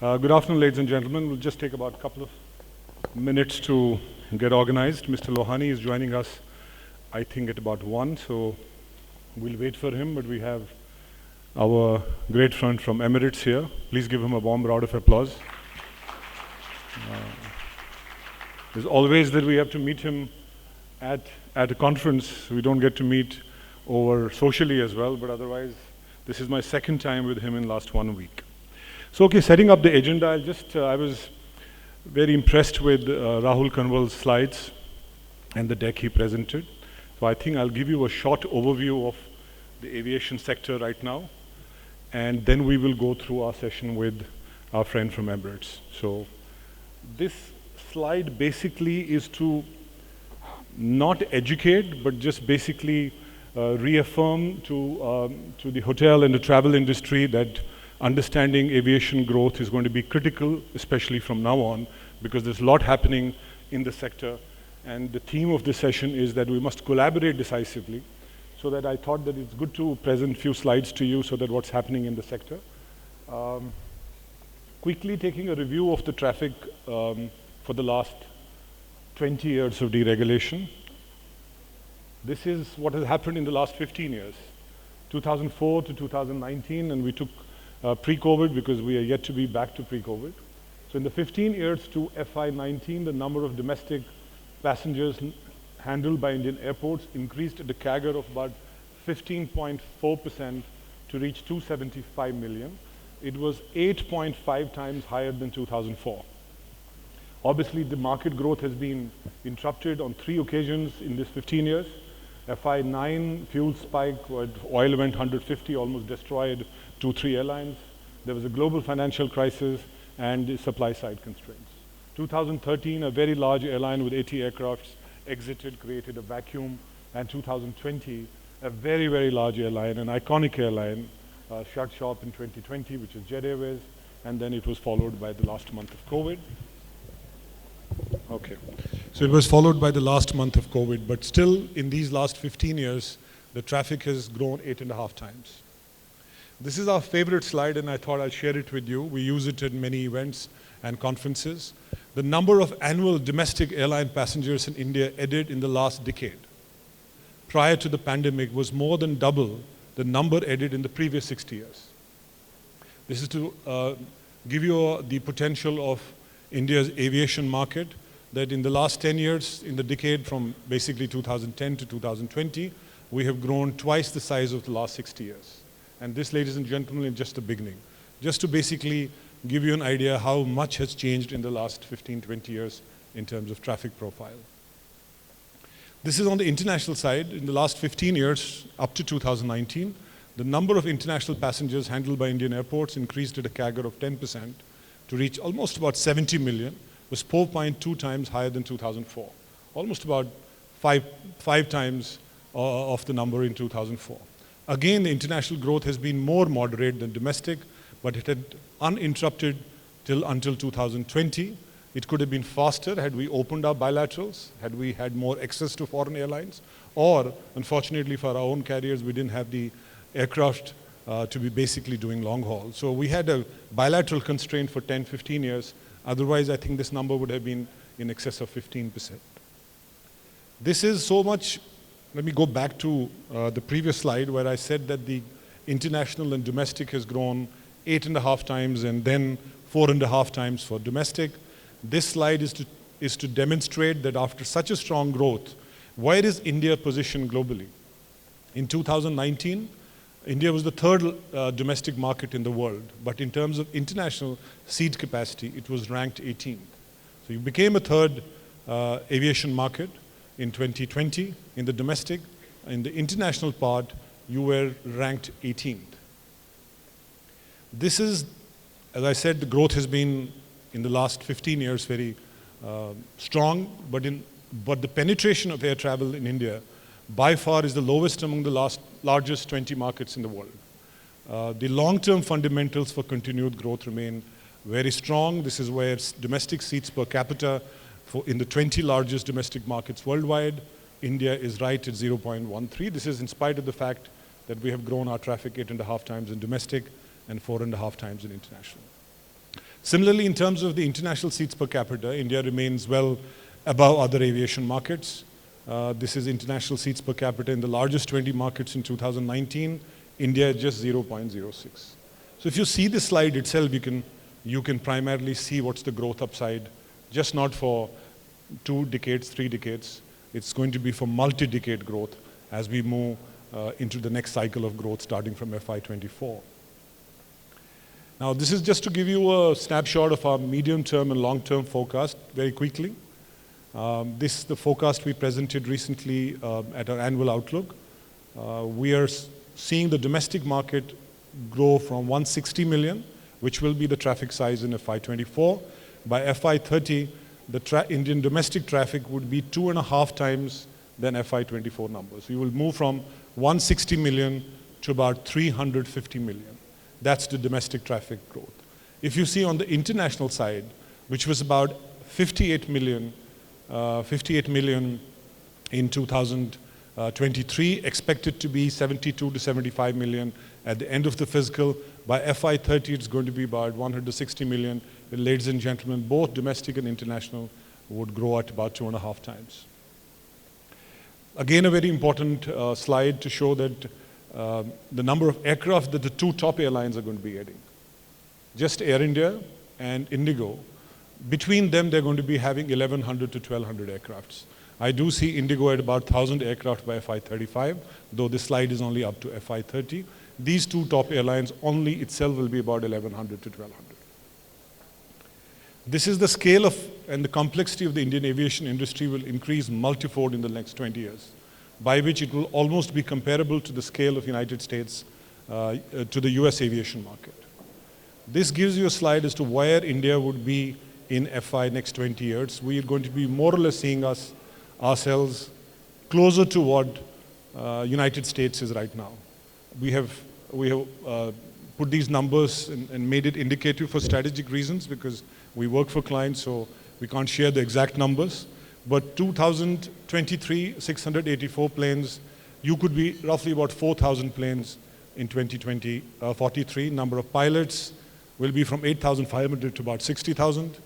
Good afternoon, ladies and gentlemen. We'll just take about a couple of minutes to get organized. Mr. Lohani is joining us, I think, at about 1, so we'll wait for him, but we have our great friend from Emirates here. Please give him a warm round of applause. There's always that we have to meet him at a conference. We don't get to meet over socially as well, but otherwise, this is my second time with him in last 1 week. So, okay, setting up the agenda, I was very impressed with Rahul Kanwal's slides and the deck he presented. So I think I'll give you a short overview of the aviation sector right now, and then we will go through our session with our friend from Emirates. So this slide basically is to not educate, but just basically reaffirm to the hotel and the travel industry that understanding aviation growth is going to be critical, especially from now on, because there's a lot happening in the sector. And the theme of this session is that we must collaborate decisively, so that I thought that it's good to present a few slides to you so that what's happening in the sector. Quickly taking a review of the traffic for the last 20 years of deregulation. This is what has happened in the last 15 years, 2004 to 2019, and we took pre-COVID because we are yet to be back to pre-COVID. So in the 15 years to FY19, the number of domestic passengers handled by Indian airports increased at a CAGR of about 15.4% to reach 275 million. It was 8.5 times higher than 2004. Obviously, the market growth has been interrupted on 3 occasions in this 15 years. FY9, fuel spike, where oil went 150, almost destroyed 2-3 airlines. There was a global financial crisis and supply side constraints. 2013, a very large airline with 80 aircrafts exited, created a vacuum. And 2020, a very, very large airline, an iconic airline, shut shop in 2020, which is Jet Airways, and then it was followed by the last month of COVID. Okay. So it was followed by the last month of COVID, but still in these last 15 years, the traffic has grown 8.5 times. This is our favorite slide, and I thought I'll share it with you. We use it at many events and conferences. The number of annual domestic airline passengers in India added in the last decade, prior to the pandemic, was more than double the number added in the previous 60 years. This is to give you the potential of India's aviation market, that in the last 10 years, in the decade from basically 2010 to 2020, we have grown twice the size of the last 60 years. And this, ladies and gentlemen, is just the beginning. Just to basically give you an idea how much has changed in the last 15, 20 years in terms of traffic profile. This is on the international side. In the last 15 years, up to 2019, the number of international passengers handled by Indian airports increased at a CAGR of 10% to reach almost about 70 million, was 4.2 times higher than 2004. Almost about five times of the number in 2004. Again, the international growth has been more moderate than domestic, but it had uninterrupted until 2020. It could have been faster had we opened our bilaterals, had we had more access to foreign airlines, or unfortunately for our own carriers, we didn't have the aircraft to be basically doing long haul. So we had a bilateral constraint for 10, 15 years. Otherwise, I think this number would have been in excess of 15%. This is so much. Let me go back to the previous slide where I said that the international and domestic has grown 8.5 times and then 4.5 times for domestic. This slide is to demonstrate that after such a strong growth, where is India positioned globally? In 2019, India was the third domestic market in the world, but in terms of international seat capacity, it was ranked 18th. So you became a third aviation market in 2020 in the domestic. In the international part, you were ranked 18th. This is, as I said, the growth has been in the last 15 years very strong, but the penetration of air travel in India by far is the lowest among the largest 20 markets in the world. The long-term fundamentals for continued growth remain very strong. This is where domestic seats per capita in the 20 largest domestic markets worldwide, India is right at 0.13. This is in spite of the fact that we have grown our traffic 8.5 times in domestic and 4.5 times in international. Similarly, in terms of the international seats per capita, India remains well above other aviation markets. This is international seats per capita in the largest 20 markets in 2019. India just 0.06. So if you see this slide itself, you can primarily see what's the growth upside, just not for 2 decades, 3 decades. It's going to be for multi-decade growth as we move into the next cycle of growth starting from FY24. Now, this is just to give you a snapshot of our medium-term and long-term forecast very quickly. This is the forecast we presented recently at our annual outlook. We are seeing the domestic market grow from 160 million, which will be the traffic size in FY24. By FY30, the Indian domestic traffic would be 2.5 times than FY24 numbers. We will move from 160 million to about 350 million. That's the domestic traffic growth. If you see on the international side, which was about 58 million in 2023, expected to be 72 to 75 million at the end of the fiscal. By FY30, it's going to be about 160 million. Ladies and gentlemen, both domestic and international would grow at about 2.5 times. Again, a very important slide to show that the number of aircraft that the 2 top airlines are going to be adding. Just Air India and Indigo. Between them, they're going to be having 1,100 to 1,200 aircrafts. I do see Indigo at about 1,000 aircraft by FY35, though this slide is only up to FY30. These 2 top airlines only itself will be about 1,100 to 1,200. This is the scale of and the complexity of the Indian aviation industry will increase multifold in the next 20 years, by which it will almost be comparable to the scale of United States, to the US aviation market. This gives you a slide as to where India would be in FY next 20 years. We are going to be more or less seeing ourselves closer to what United States is right now. We have put these numbers and made it indicative for strategic reasons because we work for clients, so we can't share the exact numbers. But 2023, 684 planes, you could be roughly about 4,000 planes in 2043. Number of pilots will be from 8,500 to about 60,000.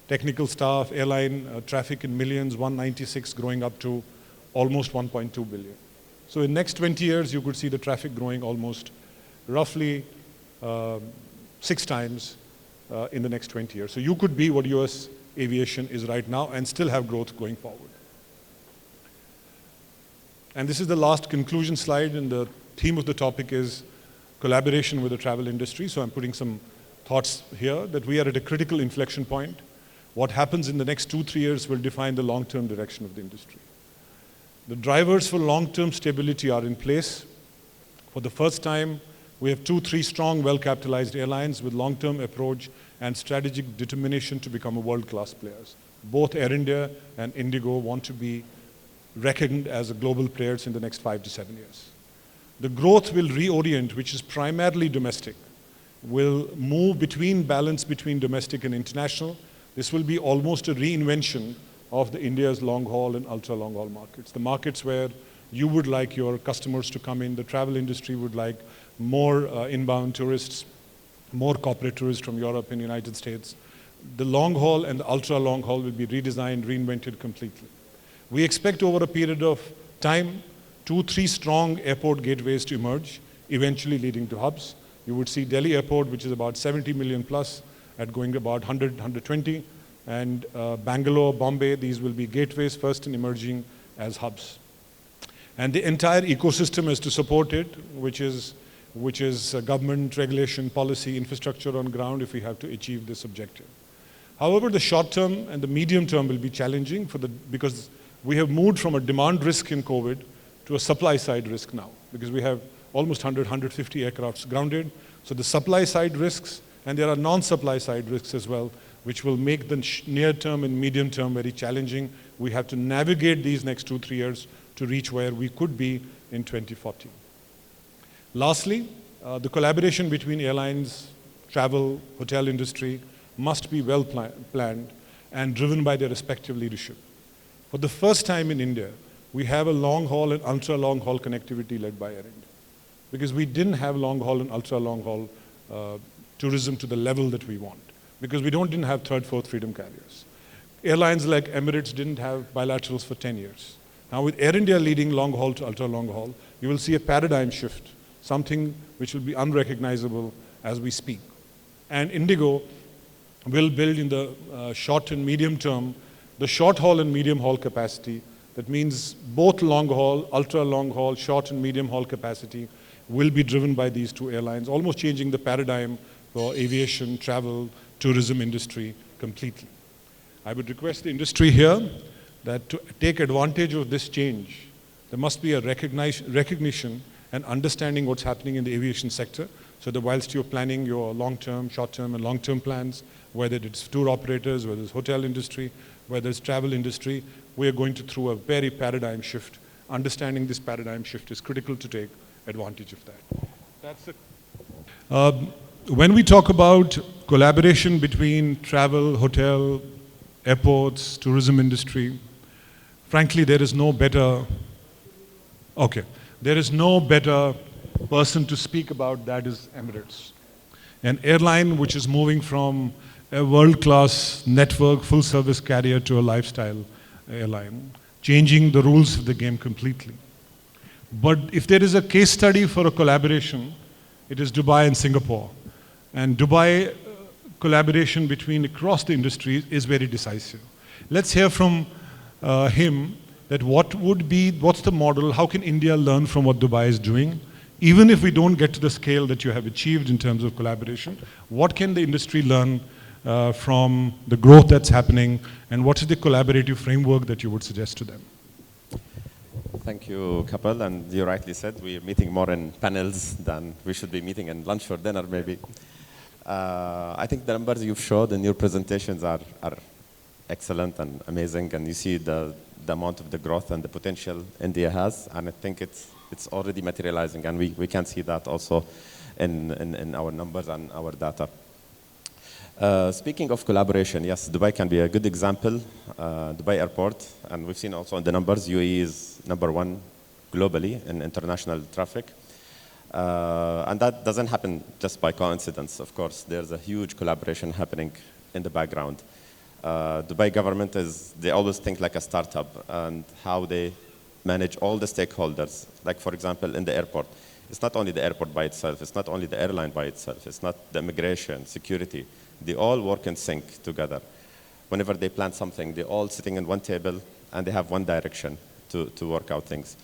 Technical staff, airline, traffic in millions, 196 growing up to almost 1.2 billion. So in next 20 years, you could see the traffic growing almost roughly 6 times in the next 20 years. So you could be what US aviation is right now and still have growth going forward. And this is the last conclusion slide, and the theme of the topic is collaboration with the travel industry. So I'm putting some thoughts here that we are at a critical inflection point. What happens in the next 2-3 years will define the long-term direction of the industry. The drivers for long-term stability are in place. For the first time, we have 2-3 strong, well-capitalized airlines with long-term approach and strategic determination to become a world-class players. Both Air India and Indigo want to be reckoned as a global players in the next 5 to 7 years. The growth will reorient, which is primarily domestic, will move between balance between domestic and international. This will be almost a reinvention of the India's long-haul and ultra-long-haul markets. The markets where you would like your customers to come in, the travel industry would like more inbound tourists, more corporate tourists from Europe and United States. The long-haul and the ultra-long-haul will be redesigned, reinvented completely. We expect over a period of time, 2-3 strong airport gateways to emerge, eventually leading to hubs. You would see Delhi Airport, which is about 70 million plus, at going about 100, 120, and Bangalore, Bombay, these will be gateways first and emerging as hubs. And the entire ecosystem is to support it, which is government, regulation, policy, infrastructure on ground if we have to achieve this objective. However, the short term and the medium term will be challenging because we have moved from a demand risk in COVID to a supply side risk now, because we have almost 100, 150 aircrafts grounded. So the supply side risks, and there are non-supply side risks as well, which will make the near term and medium term very challenging. We have to navigate these next 2-3 years to reach where we could be in 2040. Lastly, the collaboration between airlines, travel, hotel industry must be well planned and driven by their respective leadership. For the first time in India, we have a long-haul and ultra-long-haul connectivity led by Air India, because we didn't have long-haul and ultra-long-haul tourism to the level that we want. because we didn't have third, fourth freedom carriers. Airlines like Emirates didn't have bilaterals for 10 years. Now with Air India leading long haul to ultra long haul, you will see a paradigm shift, something which will be unrecognizable as we speak. And Indigo will build in the short and medium term, the short haul and medium haul capacity. That means both long haul, ultra long haul, short and medium haul capacity will be driven by these two airlines, almost changing the paradigm for aviation, travel, tourism industry completely. I would request the industry here that to take advantage of this change, there must be a recognition and understanding what's happening in the aviation sector, so that whilst you're planning your long-term, short-term and long-term plans, whether it's tour operators, whether it's hotel industry, whether it's travel industry, we are going through a very paradigm shift. Understanding this paradigm shift is critical to take advantage of that. When we talk about collaboration between travel, hotel, airports, tourism industry, frankly, there is no better person to speak about that is Emirates. An airline which is moving from a world-class network, full-service carrier to a lifestyle airline, changing the rules of the game completely. But if there is a case study for a collaboration, it is Dubai and Singapore. And Dubai collaboration between across the industry is very decisive. Let's hear from him that what's the model, how can India learn from what Dubai is doing? Even if we don't get to the scale that you have achieved in terms of collaboration, what can the industry learn from the growth that's happening, and what is the collaborative framework that you would suggest to them? Thank you, Kapil, and you rightly said we're meeting more in panels than we should be meeting in lunch or dinner maybe. I think the numbers you've showed in your presentations are excellent and amazing, and you see the amount of the growth and the potential India has, and I think it's already materializing, and we can see that also in our numbers and our data. Speaking of collaboration, yes, Dubai can be a good example. Dubai Airport, and we've seen also in the numbers, UAE is #1 globally in international traffic. And that doesn't happen just by coincidence. Of course, there's a huge collaboration happening in the background. Dubai government they always think like a startup, and how they manage all the stakeholders. Like, for example, in the airport, it's not only the airport by itself, it's not only the airline by itself, it's not the immigration, security. They all work in sync together. Whenever they plan something, they're all sitting in one table and they have one direction to work out things.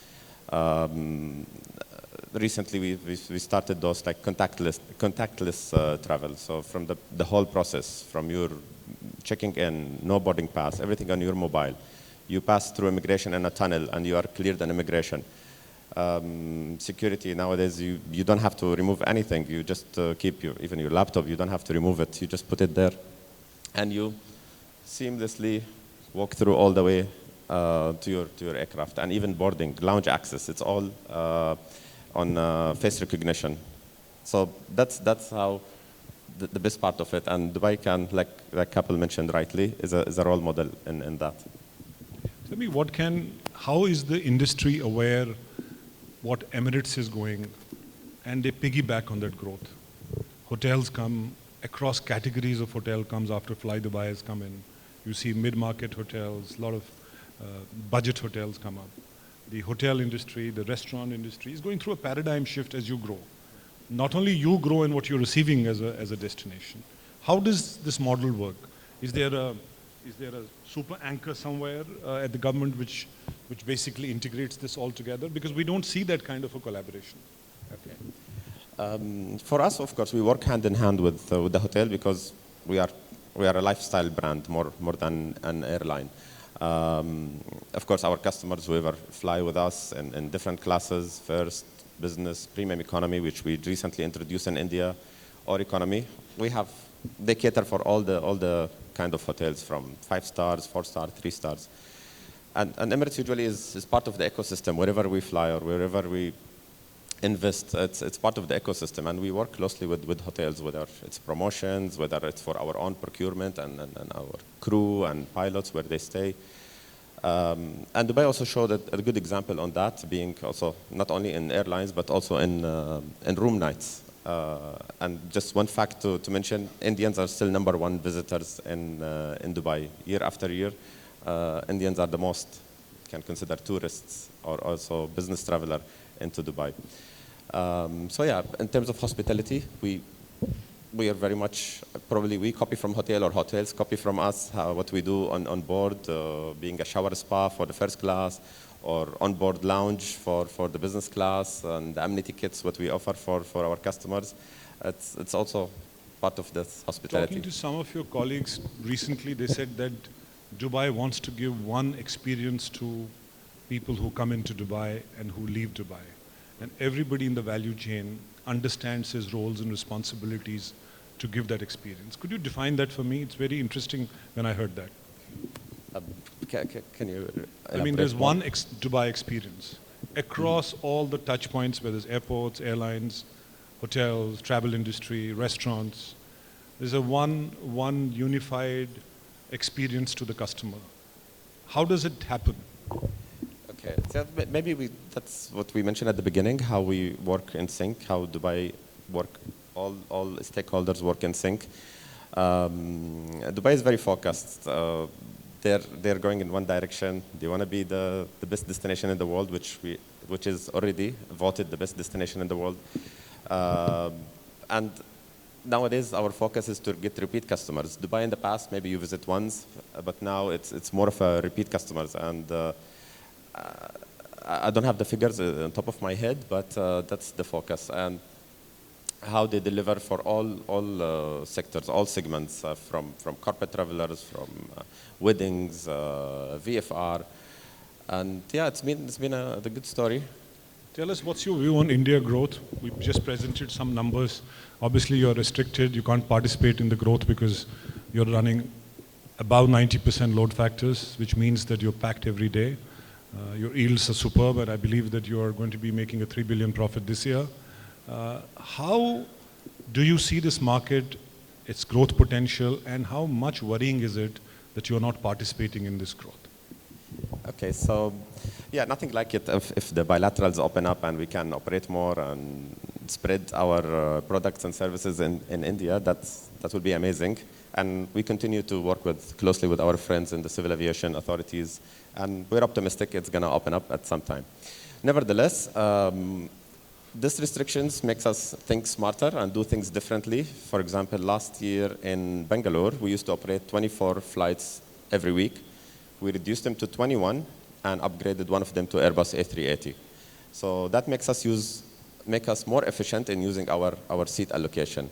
Recently, we started those like contactless travel. So from the whole process, from your checking in, no boarding pass, everything on your mobile. You pass through immigration in a tunnel and you are cleared on immigration. Security nowadays, you don't have to remove anything. You just keep even your laptop, you don't have to remove it. You just put it there and you seamlessly walk through all the way to your aircraft, and even boarding, lounge access, it's all on face recognition. So that's how the best part of it, and Dubai can, like Kapil mentioned rightly, is a role model in that. Tell me, how is the industry aware what Emirates is going, and they piggyback on that growth? Hotels come, across categories of hotel comes after Fly Dubai has come in. You see mid-market hotels, a lot of budget hotels come up. The hotel industry, the restaurant industry is going through a paradigm shift as you grow. Not only you grow in what you're receiving as a destination. How does this model work? Is there a super anchor somewhere at the government which basically integrates this all together? Because we don't see that kind of a collaboration. Okay. For us, of course, we work hand in hand with the hotel, because we are a lifestyle brand more than an airline. Of course, our customers, whoever fly with us in different classes, first, business, premium economy, which we recently introduced in India, or economy, they cater for all the kind of hotels, from 5 stars, 4 stars, 3 stars. And Emirates usually is part of the ecosystem. Wherever we fly or wherever we invest, it's part of the ecosystem, and we work closely with hotels, whether it's promotions, whether it's for our own procurement and our crew and pilots where they stay. And Dubai also showed a good example on that, being also not only in airlines but also in room nights. And just one fact to mention, Indians are still #1 visitors in Dubai. Year after year, Indians are the most, can consider tourists or also business traveler into Dubai. So yeah, in terms of hospitality, we are very much, probably we copy from hotel or hotels copy from us, what we do on board, being a shower spa for the first class, or on-board lounge for the business class, and the amenity kits, what we offer for our customers. It's also part of this hospitality. Talking to some of your colleagues recently, they said that Dubai wants to give one experience to people who come into Dubai and who leave Dubai. And everybody in the value chain understands his roles and responsibilities to give that experience. Could you define that for me? It's very interesting when I heard that. Can you I mean, there's one Dubai experience across all the touch points, whether it's airports, airlines, hotels, travel industry, restaurants. There's a one unified experience to the customer. How does it happen? Okay, so maybe that's what we mentioned at the beginning, how we work in sync, how Dubai work, all stakeholders work in sync. Dubai is very focused. They're going in one direction. They want to be the best destination in the world, which is already voted the best destination in the world. And nowadays, our focus is to get repeat customers. Dubai in the past, maybe you visit once, but now it's more of a repeat customers. And I don't have the figures on top of my head, but that's the focus. And how they deliver for all sectors, all segments, from corporate travelers, from weddings, VFR. And yeah, it's been a good story. Tell us, what's your view on India growth? We just presented some numbers. Obviously, you're restricted. You can't participate in the growth because you're running above 90% load factors, which means that you're packed every day. Your yields are superb, and I believe that you are going to be making a 3 billion profit this year. How do you see this market, its growth potential, and how much worrying is it that you're not participating in this growth? Okay, so yeah, nothing like it if the bilaterals open up and we can operate more and spread our products and services in India. That would be amazing. And we continue to work closely with our friends in the civil aviation authorities, and we're optimistic it's going to open up at some time. Nevertheless, these restrictions makes us think smarter and do things differently. For example, last year in Bangalore, we used to operate 24 flights every week. We reduced them to 21 and upgraded one of them to Airbus A380. So that makes us more efficient in using our seat allocation.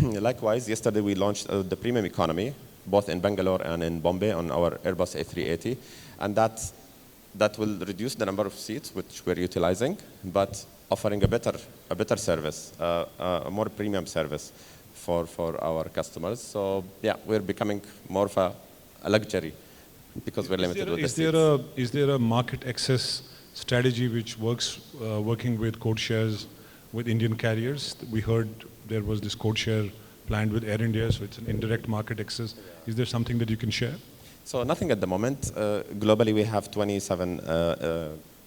Likewise, yesterday we launched the premium economy, both in Bangalore and in Bombay on our Airbus A380, and that will reduce the number of seats which we're utilizing, but offering a better service, a more premium service for our customers. So yeah, we're becoming more of a luxury because we're limited with the seats. Is there a market access strategy which works working with code shares with Indian carriers? We heard there was this code share planned with Air India, so it's an indirect market access. Is there something that you can share? So nothing at the moment. Globally, we have 27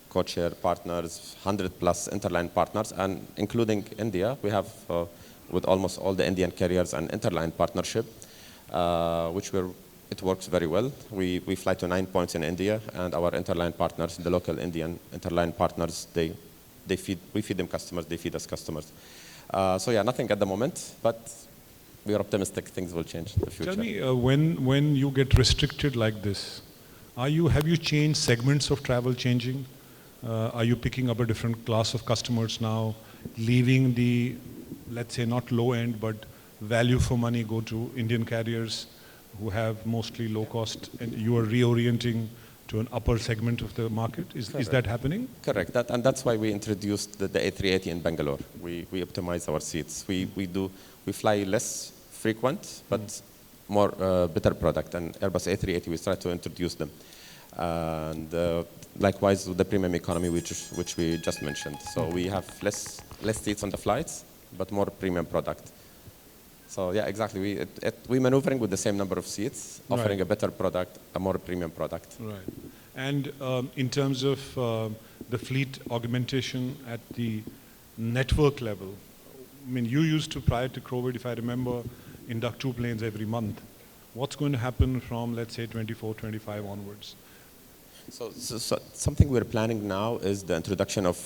code share partners, 100 plus interline partners, and including India, we have with almost all the Indian carriers an interline partnership, it works very well. We fly to 9 points in India, and our interline partners, the local Indian interline partners, we feed them customers, they feed us customers. So yeah, nothing at the moment, but we are optimistic things will change in the future. Tell me, when you get restricted like this, have you changed segments of travel changing? Are you picking up a different class of customers now, leaving the, let's say, not low end, but value for money go to Indian carriers who have mostly low cost, and you are reorienting to an upper segment of the market? Is that happening? Correct, and that's why we introduced the A380 in Bangalore. We optimize our seats. We fly less frequent, but more better product. And Airbus A380, we try to introduce them. And likewise with the premium economy, which we just mentioned. So we have less seats on the flights, but more premium product. So yeah, exactly. We're maneuvering with the same number of seats, offering a better product, a more premium product. Right. And in terms of the fleet augmentation at the network level, I mean, you used to, prior to COVID, if I remember, induct 2 planes every month. What's going to happen from, let's say, 24, 25 onwards? So something we're planning now is the introduction of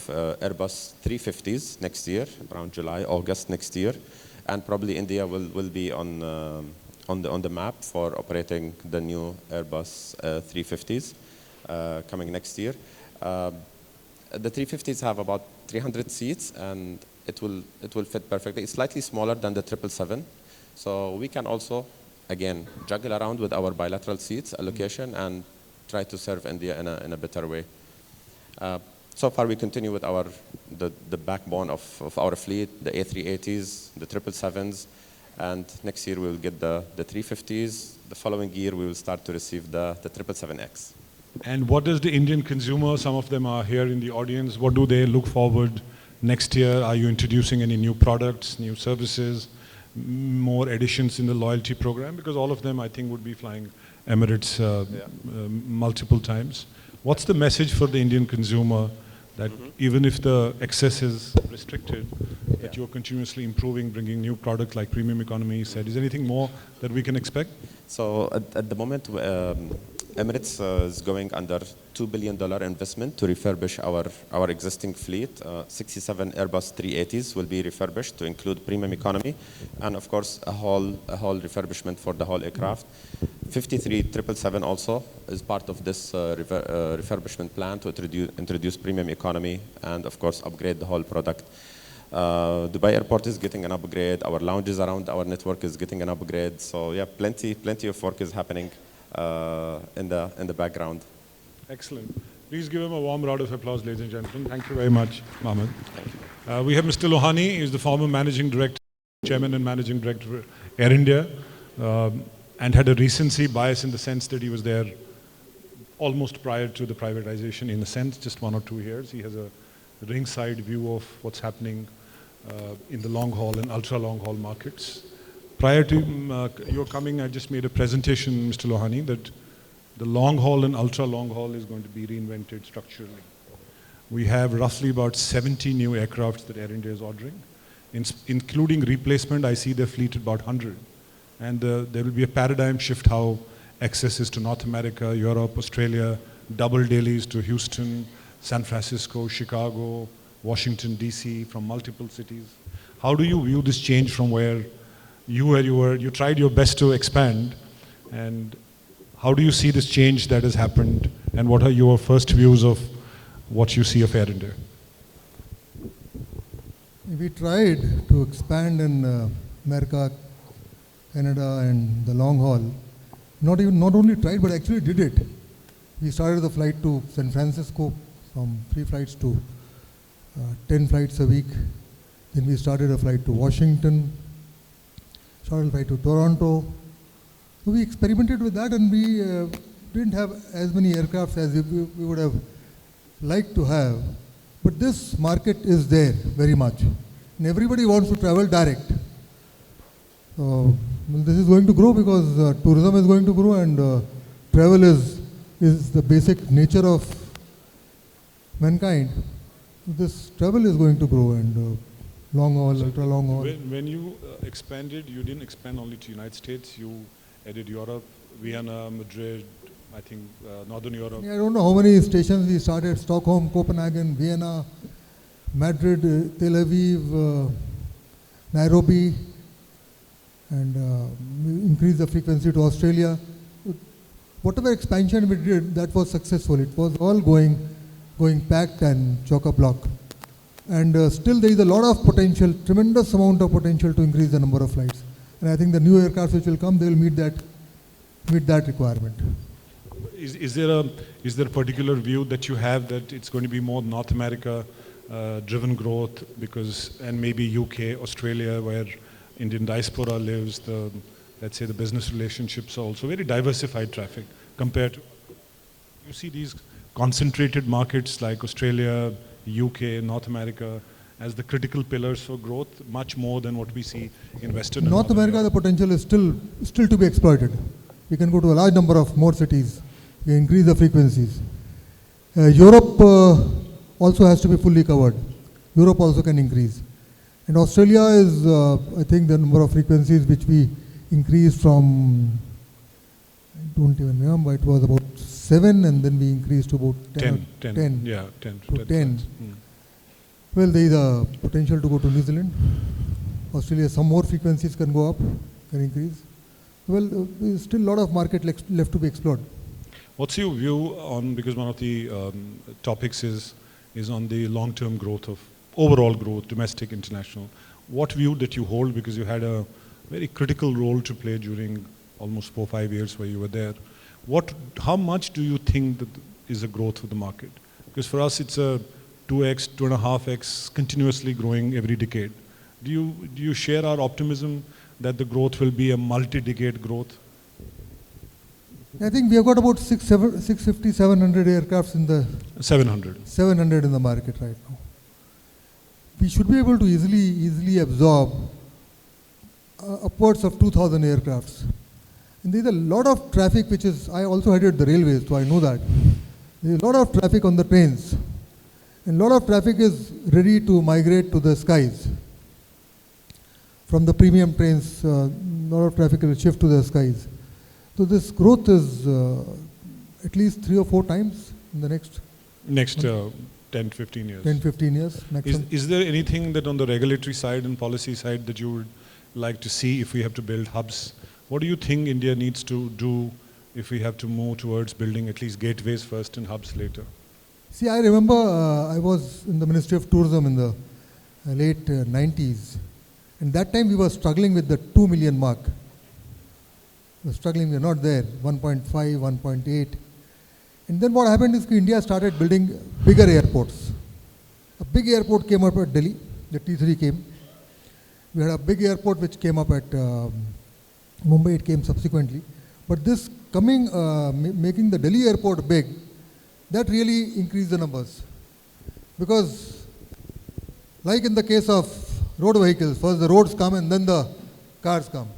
Airbus 350s next year, around July, August next year, and probably India will be on the map for operating the new Airbus 350s coming next year. The 350s have about 300 seats, and it will fit perfectly. It's slightly smaller than the 777, so we can also again juggle around with our bilateral seats allocation and try to serve India in a better way. So far, we continue with the backbone of our fleet, the A380s, the 777s, and next year we will get the 350s. The following year, we will start to receive the 777X. And what does the Indian consumer, some of them are here in the audience, what do they look forward next year? Are you introducing any new products, new services, more additions in the loyalty program? Because all of them, I think, would be flying Emirates multiple times. What's the message for the Indian consumer that even if the access is restricted, that you're continuously improving, bringing new products like premium economy, you said? Is there anything more that we can expect? So at the moment, Emirates is going under $2 billion investment to refurbish our existing fleet. 67 Airbus 380s will be refurbished to include premium economy, and of course a whole refurbishment for the whole aircraft. 53 777 also is part of this refurbishment plan to introduce premium economy and of course upgrade the whole product. Dubai airport is getting an upgrade. Our lounges around our network is getting an upgrade. So yeah, plenty of work is happening in the background. Excellent. Please give him a warm round of applause, ladies and gentlemen. Thank you very much, Mohammad. Thank you. We have Mr. Lohani. He's the former managing director, chairman and managing director of Air India, and had a recency bias in the sense that he was there almost prior to the privatization, in a sense, just 1 or 2 years. He has a ringside view of what's happening in the long haul and ultra long haul markets. Prior to your coming, I just made a presentation, Mr. Lohani, that the long haul and ultra long haul is going to be reinvented structurally. We have roughly about 70 new aircrafts that Air India is ordering, including replacement. I see their fleet at about 100. And there will be a paradigm shift how access is to North America, Europe, Australia, double dailies to Houston, San Francisco, Chicago, Washington, DC, from multiple cities. How do you view this change from where you tried your best to expand, and how do you see this change that has happened, and what are your first views of what you see of Air India? We tried to expand in America, Canada, and the long haul. Not only tried, but actually did it. We started the flight to San Francisco from 3 flights to 10 flights a week. Then we started a flight to Washington, started a flight to Toronto. So we experimented with that, and we didn't have as many aircrafts as we would have liked to have. But this market is there very much. And everybody wants to travel direct. So this is going to grow because tourism is going to grow, and travel is the basic nature of mankind. This travel is going to grow, and long haul, so ultra long haul. When you expanded, you didn't expand only to United States. You added Europe, Vienna, Madrid, I think Northern Europe. Yeah, I don't know how many stations we started: Stockholm, Copenhagen, Vienna, Madrid, Tel Aviv, Nairobi, and increase the frequency to Australia. Whatever expansion we did, that was successful. It was all going packed and chock-a-block. And still there is a lot of potential, tremendous amount of potential to increase the number of flights. And I think the new aircraft which will come, they will meet that requirement. Is there a particular view that you have that it's going to be more North America driven growth, and maybe UK, Australia, where Indian diaspora lives, let's say the business relationships are also very diversified traffic compared to, you see these concentrated markets like Australia, UK, North America as the critical pillars for growth, much more than what we see in Western North America. The potential is still to be exploited. We can go to a large number of more cities. We increase the frequencies. Europe also has to be fully covered. Europe also can increase. And Australia is, I think, the number of frequencies which we increased from, I don't even remember, it was about 7 and then we increased to about 10. 10. Yeah, 10 to 10. Mm. Well, there is a potential to go to New Zealand. Australia, some more frequencies can go up, can increase. Well, there's still a lot of market left to be explored. What's your view on, because one of the topics is on the long-term growth of overall growth, domestic, international. What view that you hold, because you had a very critical role to play during almost 4 or 5 years where you were there. How much do you think that is a growth of the market? Because for us it's a 2x, 2.5x continuously growing every decade. Do you share our optimism that the growth will be a multi-decade growth? I think we have got about 650, 700 aircrafts in the 700 in the market right now. We should be able to easily absorb upwards of 2,000 aircrafts. And there's a lot of traffic which is, I also headed the railways, so I know that. There's a lot of traffic on the trains. And a lot of traffic is ready to migrate to the skies. From the premium trains, a lot of traffic will shift to the skies. So this growth is at least 3 or 4 times in the next 10, 15 years. 10, 15 years maximum. Is there anything that on the regulatory side and policy side that you would like to see if we have to build hubs? What do you think India needs to do if we have to move towards building at least gateways first and hubs later? See, I remember I was in the Ministry of Tourism in the late 90s. And that time we were struggling with the 2 million mark. We were struggling, we were not there, 1.5, 1.8. And then what happened is India started building bigger airports. A big airport came up at Delhi, the T3 came. We had a big airport which came up at Mumbai, it came subsequently. But this coming, making the Delhi airport big, that really increased the numbers. Because like in the case of road vehicles, first the roads come and then the cars come.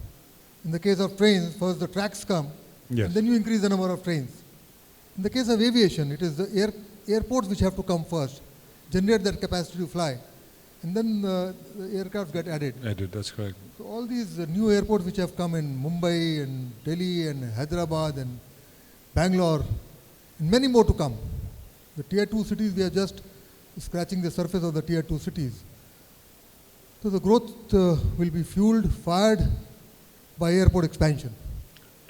In the case of trains, first the tracks come, yes, and then you increase the number of trains. In the case of aviation, it is the airports which have to come first, generate that capacity to fly, and then the aircraft get added. That's correct. So all these new airports which have come in Mumbai and Delhi and Hyderabad and Bangalore, and many more to come. The tier 2 cities, we are just scratching the surface of the tier 2 cities. So the growth will be fired by airport expansion.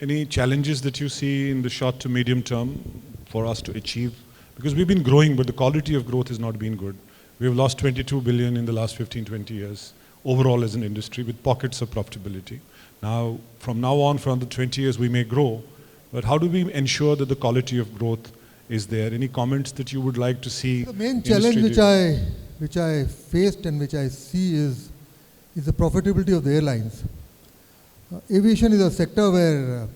Any challenges that you see in the short to medium term for us to achieve? Because we've been growing, but the quality of growth has not been good. We've lost 22 billion in the last 15, 20 years, overall as an industry, with pockets of profitability. Now, from now on, for another 20 years, we may grow, but how do we ensure that the quality of growth is there? Any comments that you would like to see? The main challenge which I faced and which I see is the profitability of the airlines. Aviation is a sector where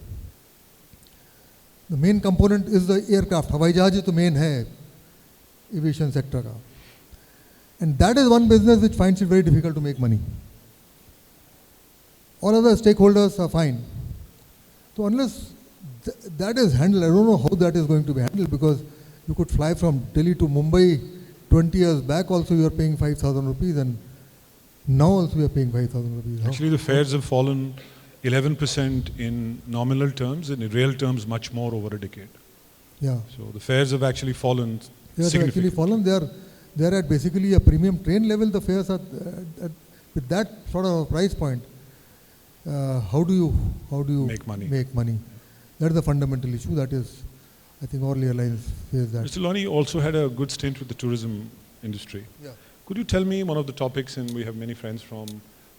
the main component is the aircraft. Hawaii jahaj is the main hai aviation sector ka. And that is one business which finds it very difficult to make money. All other stakeholders are fine. So unless that is handled, I don't know how that is going to be handled, because you could fly from Delhi to Mumbai 20 years back also you are paying 5,000 rupees, and now also we are paying 5,000 rupees. Actually, the fares have fallen 11% in nominal terms, and in real terms much more over a decade. Yeah. So the fares have actually fallen significantly. Actually fallen. They are at basically a premium train level. The fares are with that sort of a price point. How do you make money? That is the fundamental issue. That is, I think all airlines face that. Mr. Lohani also had a good stint with the tourism industry. Yeah. Could you tell me one of the topics, and we have many friends from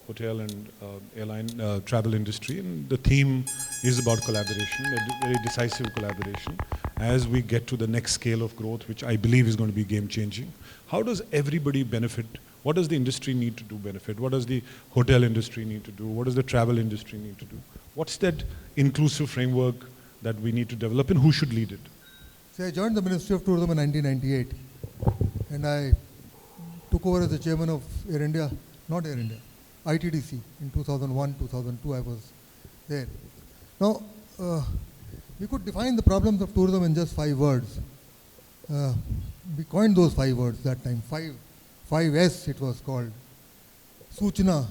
hotel and airline travel industry, and the theme is about collaboration, a very decisive collaboration as we get to the next scale of growth, which I believe is going to be game changing. How does everybody benefit? What does the industry need to do benefit? What does the hotel industry need to do? What does the travel industry need to do? What's that inclusive framework that we need to develop, and who should lead it? See, I joined the Ministry of Tourism in 1998, and I took over as the chairman of Air India, not Air India, ITDC in 2001, 2002 I was there. Now, we could define the problems of tourism in just 5 words. We coined those 5 words that time, 5S it was called. Suchna,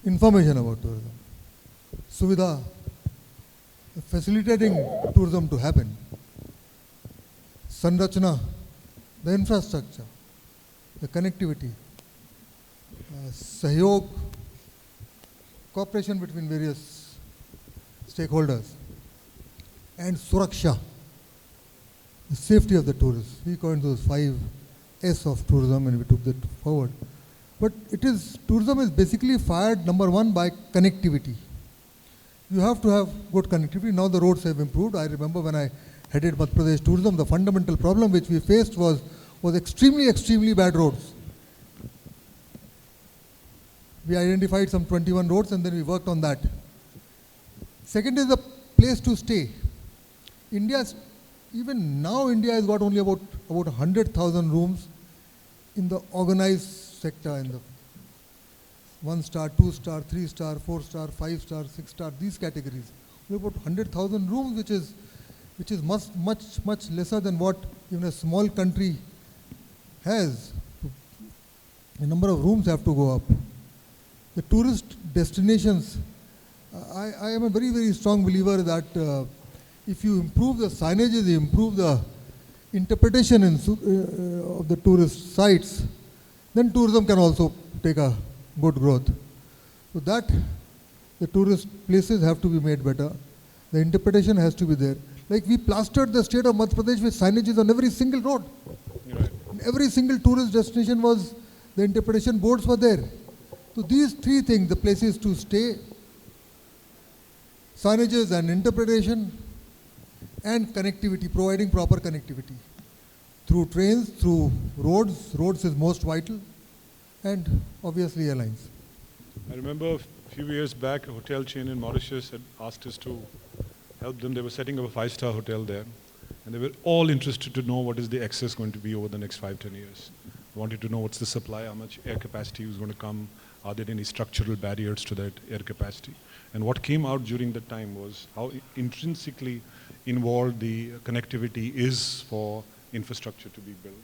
information about tourism. Suvidha, facilitating tourism to happen. Sanrachna, the infrastructure, the connectivity. Sahyog, cooperation between various stakeholders. And Suraksha, the safety of the tourists. We coined those 5 S of tourism and we took that forward. But tourism is basically fired, number 1, by connectivity. You have to have good connectivity. Now the roads have improved. I remember when I headed Madhya Pradesh tourism, the fundamental problem which we faced was extremely, extremely bad roads. We identified some 21 roads and then we worked on that. Second is the place to stay. Even now India has got only about 100,000 rooms in the organized sector, in the 1-star, 2-star, 3-star, 4-star, 5-star, 6-star, these categories. We have about 100,000 rooms, which is much lesser than what even a small country has. The number of rooms have to go up. The tourist destinations, I am a very, very strong believer that if you improve the signages, you improve the interpretation of the tourist sites, then tourism can also take a good growth. So that the tourist places have to be made better. The interpretation has to be there. Like we plastered the state of Madhya Pradesh with signages on every single road. Right. Every single tourist destination the interpretation boards were there. So these 3 things, the places to stay, signages and interpretation, and connectivity, providing proper connectivity. Through trains, through roads is most vital, and obviously airlines. I remember a few years back, a hotel chain in Mauritius had asked us to help them. They were setting up a 5-star hotel there, and they were all interested to know what is the excess going to be over the next 5-10 years. They wanted to know what's the supply, how much air capacity is going to come, are there any structural barriers to that air capacity. And what came out during that time was how intrinsically involved the connectivity is for infrastructure to be built.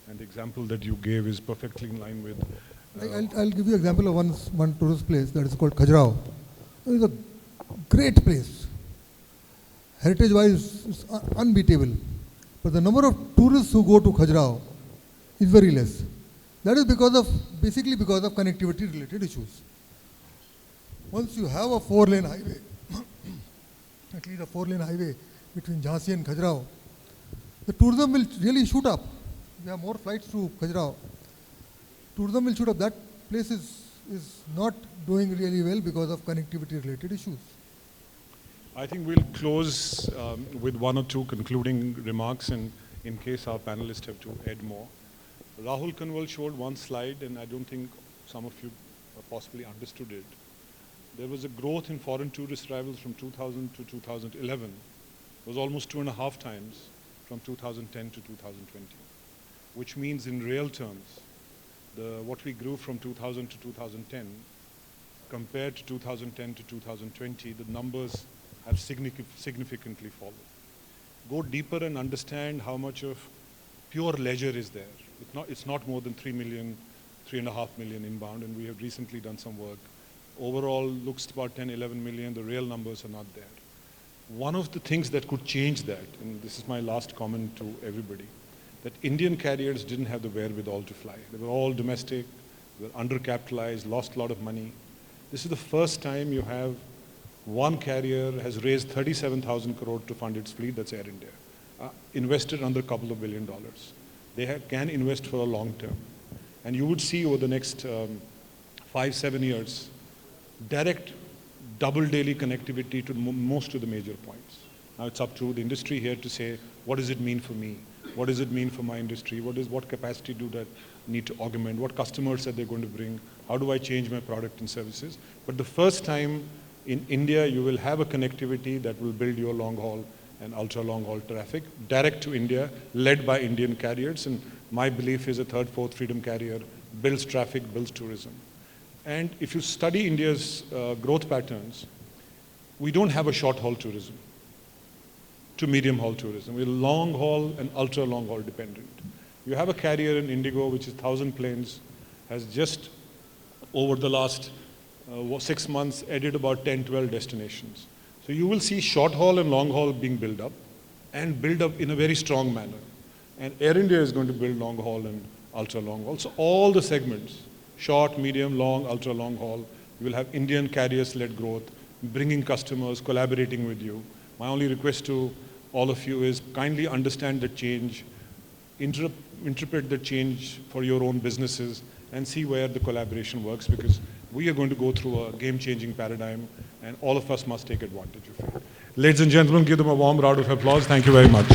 And the example that you gave is perfectly in line with... I'll give you an example of one tourist place that is called Khajuraho. It is a great place. Heritage-wise, it's unbeatable. But the number of tourists who go to Khajuraho is very less. That is basically because of connectivity-related issues. Once you have a 4-lane highway, at least a 4-lane highway between Jhansi and Khajuraho, the tourism will really shoot up. We have more flights to Khajuraho. Tourism will shoot up. That place is not doing really well because of connectivity-related issues. I think we'll close with 1 or 2 concluding remarks, and in case our panelists have to add more. Rahul Kanwal showed one slide, and I don't think some of you possibly understood it. There was a growth in foreign tourist arrivals from 2000 to 2011. It was almost 2.5 times from 2010 to 2020, which means in real terms, what we grew from 2000 to 2010, compared to 2010 to 2020, the numbers have significantly fallen. Go deeper and understand how much of pure leisure is there. It's not more than 3 million, 3.5 million inbound, and we have recently done some work. Overall, looks about 10, 11 million, the real numbers are not there. One of the things that could change that, and this is my last comment to everybody, that Indian carriers didn't have the wherewithal to fly. They were all domestic, they were undercapitalized, lost a lot of money. This is the first time you have one carrier has raised 37,000 crore to fund its fleet, that's Air India. Invested under a couple of $1 billion. They can invest for a long term. And you would see over the next 5-7 years, direct double daily connectivity to most of the major points. Now it's up to the industry here to say, what does it mean for me? What does it mean for my industry? What capacity do that need to augment? What customers are they going to bring? How do I change my product and services? But the first time in India, you will have a connectivity that will build your long haul and ultra long haul traffic direct to India, led by Indian carriers. And my belief is a third, fourth freedom carrier builds traffic, builds tourism. And if you study India's growth patterns, we don't have a short haul tourism to medium haul tourism. We're long haul and ultra long haul dependent. You have a carrier in Indigo, which is 1,000 planes, has just over the last 6 months, added about 10, 12 destinations. So you will see short haul and long haul being built up, and build up in a very strong manner. And Air India is going to build long haul and ultra long haul. So all the segments, short, medium, long, ultra long haul, you will have Indian carriers-led growth, bringing customers, collaborating with you. My only request to all of you is kindly understand the change, interpret the change for your own businesses, and see where the collaboration works, because we are going to go through a game-changing paradigm, and all of us must take advantage of it. Ladies and gentlemen, give them a warm round of applause. Thank you very much.